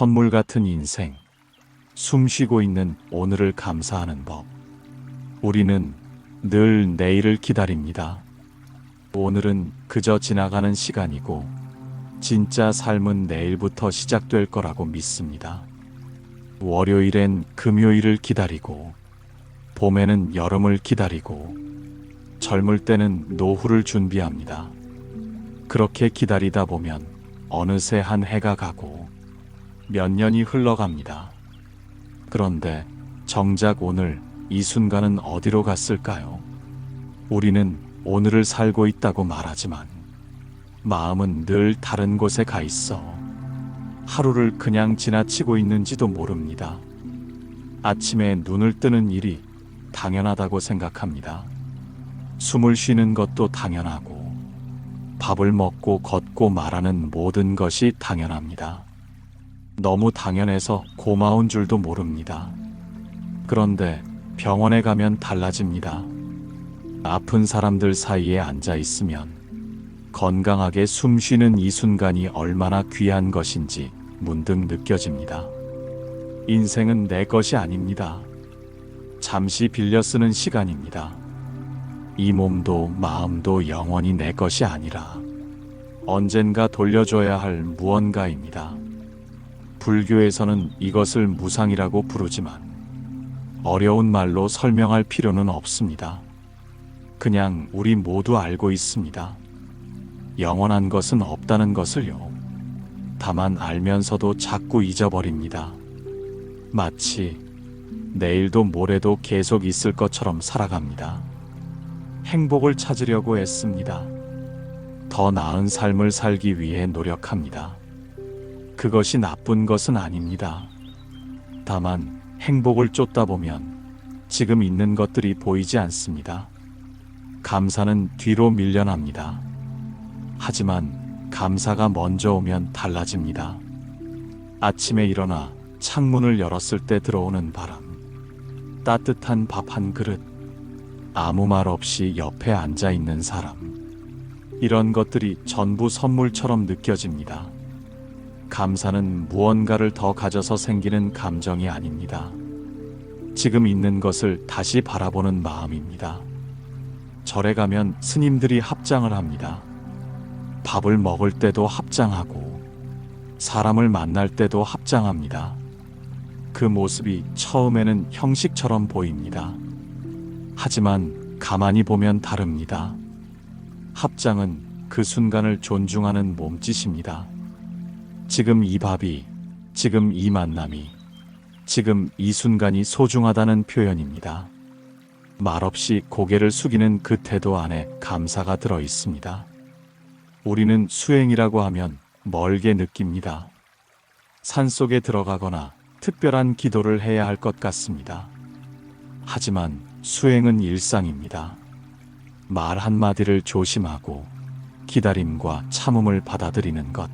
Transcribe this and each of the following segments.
선물 같은 인생, 숨 쉬고 있는 오늘을 감사하는 법. 우리는 늘 내일을 기다립니다. 오늘은 그저 지나가는 시간이고, 진짜 삶은 내일부터 시작될 거라고 믿습니다. 월요일엔 금요일을 기다리고, 봄에는 여름을 기다리고, 젊을 때는 노후를 준비합니다. 그렇게 기다리다 보면 어느새 한 해가 가고 몇 년이 흘러갑니다. 그런데 정작 오늘 이 순간은 어디로 갔을까요? 우리는 오늘을 살고 있다고 말하지만 마음은 늘 다른 곳에 가 있어 하루를 그냥 지나치고 있는지도 모릅니다. 아침에 눈을 뜨는 일이 당연하다고 생각합니다. 숨을 쉬는 것도 당연하고 밥을 먹고 걷고 말하는 모든 것이 당연합니다. 너무 당연해서 고마운 줄도 모릅니다. 그런데 병원에 가면 달라집니다. 아픈 사람들 사이에 앉아 있으면 건강하게 숨 쉬는 이 순간이 얼마나 귀한 것인지 문득 느껴집니다. 인생은 내 것이 아닙니다. 잠시 빌려 쓰는 시간입니다. 이 몸도 마음도 영원히 내 것이 아니라 언젠가 돌려줘야 할 무언가입니다. 불교에서는 이것을 무상이라고 부르지만 어려운 말로 설명할 필요는 없습니다. 그냥 우리 모두 알고 있습니다. 영원한 것은 없다는 것을요. 다만 알면서도 자꾸 잊어버립니다. 마치 내일도 모레도 계속 있을 것처럼 살아갑니다. 행복을 찾으려고 애씁니다. 더 나은 삶을 살기 위해 노력합니다. 그것이 나쁜 것은 아닙니다. 다만 행복을 쫓다 보면 지금 있는 것들이 보이지 않습니다. 감사는 뒤로 밀려납니다. 하지만 감사가 먼저 오면 달라집니다. 아침에 일어나 창문을 열었을 때 들어오는 바람, 따뜻한 밥 한 그릇, 아무 말 없이 옆에 앉아 있는 사람, 이런 것들이 전부 선물처럼 느껴집니다. 감사는 무언가를 더 가져서 생기는 감정이 아닙니다. 지금 있는 것을 다시 바라보는 마음입니다. 절에 가면 스님들이 합장을 합니다. 밥을 먹을 때도 합장하고 사람을 만날 때도 합장합니다. 그 모습이 처음에는 형식처럼 보입니다. 하지만 가만히 보면 다릅니다. 합장은 그 순간을 존중하는 몸짓입니다. 지금 이 밥이, 지금 이 만남이, 지금 이 순간이 소중하다는 표현입니다. 말없이 고개를 숙이는 그 태도 안에 감사가 들어 있습니다. 우리는 수행이라고 하면 멀게 느낍니다. 산속에 들어가거나 특별한 기도를 해야 할 것 같습니다. 하지만 수행은 일상입니다. 말 한마디를 조심하고 기다림과 참음을 받아들이는 것.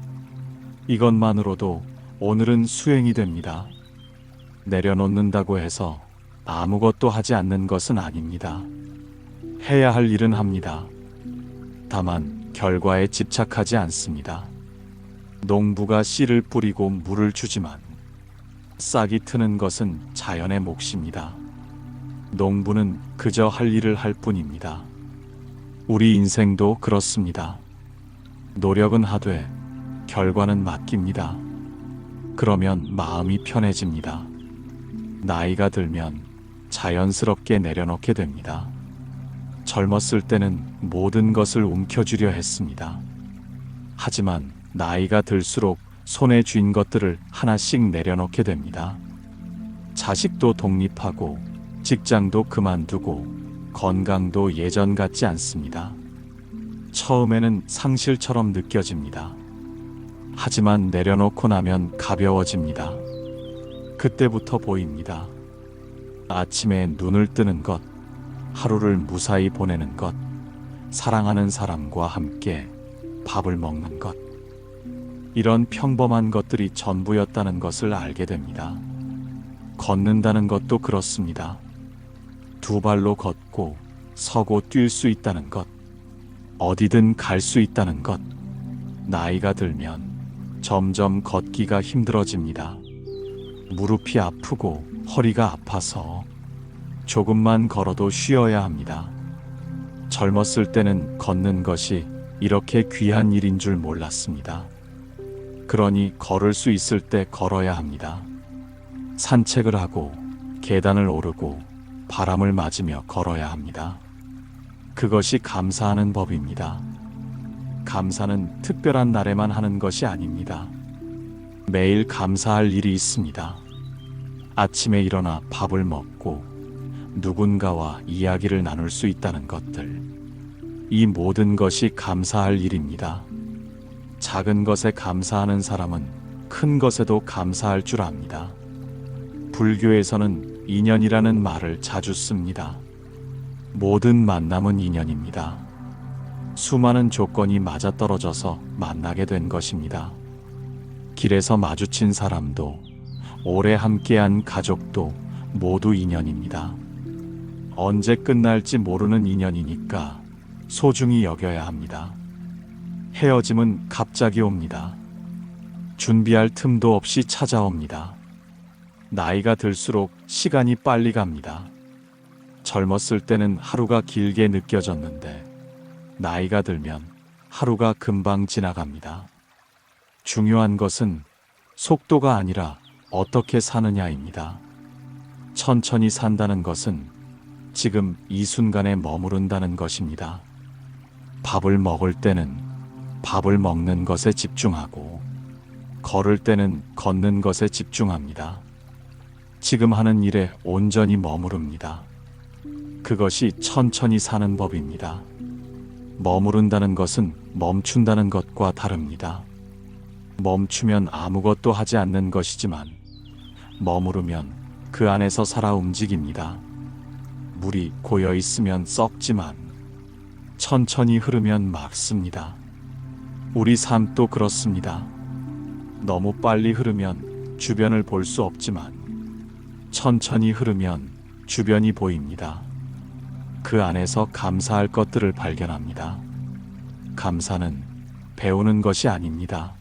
이것만으로도 오늘은 수행이 됩니다. 내려놓는다고 해서 아무것도 하지 않는 것은 아닙니다. 해야 할 일은 합니다. 다만 결과에 집착하지 않습니다. 농부가 씨를 뿌리고 물을 주지만 싹이 트는 것은 자연의 몫입니다. 농부는 그저 할 일을 할 뿐입니다. 우리 인생도 그렇습니다. 노력은 하되 결과는 맡깁니다. 그러면 마음이 편해집니다. 나이가 들면 자연스럽게 내려놓게 됩니다. 젊었을 때는 모든 것을 움켜쥐려 했습니다. 하지만 나이가 들수록 손에 쥔 것들을 하나씩 내려놓게 됩니다. 자식도 독립하고 직장도 그만두고 건강도 예전 같지 않습니다. 처음에는 상실처럼 느껴집니다. 하지만 내려놓고 나면 가벼워집니다. 그때부터 보입니다. 아침에 눈을 뜨는 것, 하루를 무사히 보내는 것, 사랑하는 사람과 함께 밥을 먹는 것. 이런 평범한 것들이 전부였다는 것을 알게 됩니다. 걷는다는 것도 그렇습니다. 두 발로 걷고 서고 뛸 수 있다는 것, 어디든 갈 수 있다는 것. 나이가 들면 점점 걷기가 힘들어집니다. 무릎이 아프고 허리가 아파서 조금만 걸어도 쉬어야 합니다. 젊었을 때는 걷는 것이 이렇게 귀한 일인 줄 몰랐습니다. 그러니 걸을 수 있을 때 걸어야 합니다. 산책을 하고 계단을 오르고 바람을 맞으며 걸어야 합니다. 그것이 감사하는 법입니다. 감사는 특별한 날에만 하는 것이 아닙니다. 매일 감사할 일이 있습니다. 아침에 일어나 밥을 먹고 누군가와 이야기를 나눌 수 있다는 것들. 이 모든 것이 감사할 일입니다. 작은 것에 감사하는 사람은 큰 것에도 감사할 줄 압니다. 불교에서는 인연이라는 말을 자주 씁니다. 모든 만남은 인연입니다. 수많은 조건이 맞아떨어져서 만나게 된 것입니다. 길에서 마주친 사람도, 오래 함께한 가족도 모두 인연입니다. 언제 끝날지 모르는 인연이니까 소중히 여겨야 합니다. 헤어짐은 갑자기 옵니다. 준비할 틈도 없이 찾아옵니다. 나이가 들수록 시간이 빨리 갑니다. 젊었을 때는 하루가 길게 느껴졌는데 나이가 들면 하루가 금방 지나갑니다. 중요한 것은 속도가 아니라 어떻게 사느냐입니다. 천천히 산다는 것은 지금 이 순간에 머무른다는 것입니다. 밥을 먹을 때는 밥을 먹는 것에 집중하고 걸을 때는 걷는 것에 집중합니다. 지금 하는 일에 온전히 머무릅니다. 그것이 천천히 사는 법입니다. 머무른다는 것은 멈춘다는 것과 다릅니다. 멈추면 아무것도 하지 않는 것이지만 머무르면 그 안에서 살아 움직입니다. 물이 고여 있으면 썩지만 천천히 흐르면 맑습니다. 우리 삶도 그렇습니다. 너무 빨리 흐르면 주변을 볼 수 없지만 천천히 흐르면 주변이 보입니다. 그 안에서 감사할 것들을 발견합니다. 감사는 배우는 것이 아닙니다.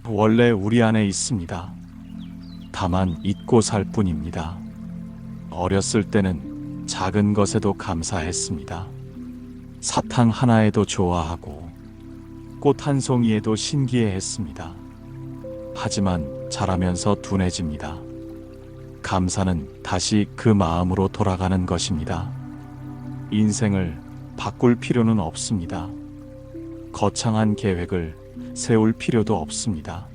원래 우리 안에 있습니다. 다만 잊고 살 뿐입니다. 어렸을 때는 작은 것에도 감사했습니다. 사탕 하나에도 좋아하고 꽃 한 송이에도 신기해했습니다. 하지만 자라면서 둔해집니다. 감사는 다시 그 마음으로 돌아가는 것입니다. 인생을 바꿀 필요는 없습니다. 거창한 계획을 세울 필요도 없습니다.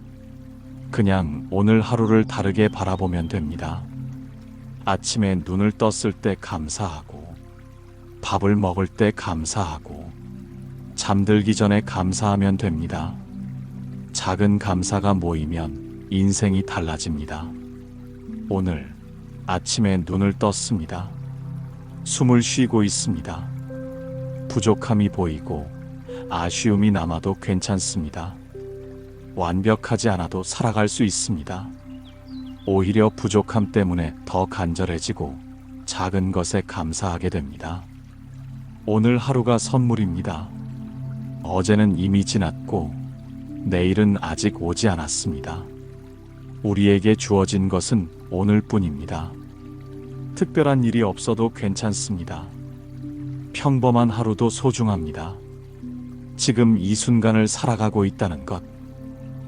그냥 오늘 하루를 다르게 바라보면 됩니다. 아침에 눈을 떴을 때 감사하고, 밥을 먹을 때 감사하고, 잠들기 전에 감사하면 됩니다. 작은 감사가 모이면 인생이 달라집니다. 오늘 아침에 눈을 떴습니다. 숨을 쉬고 있습니다. 부족함이 보이고 아쉬움이 남아도 괜찮습니다. 완벽하지 않아도 살아갈 수 있습니다. 오히려 부족함 때문에 더 간절해지고 작은 것에 감사하게 됩니다. 오늘 하루가 선물입니다. 어제는 이미 지났고 내일은 아직 오지 않았습니다. 우리에게 주어진 것은 오늘뿐입니다. 특별한 일이 없어도 괜찮습니다. 평범한 하루도 소중합니다. 지금 이 순간을 살아가고 있다는 것,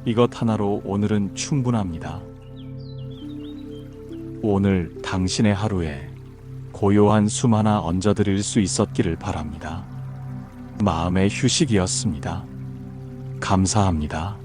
이것 하나로 오늘은 충분합니다. 오늘 당신의 하루에 고요한 숨 하나 얹어드릴 수 있었기를 바랍니다. 마음의 휴식이었습니다. 감사합니다.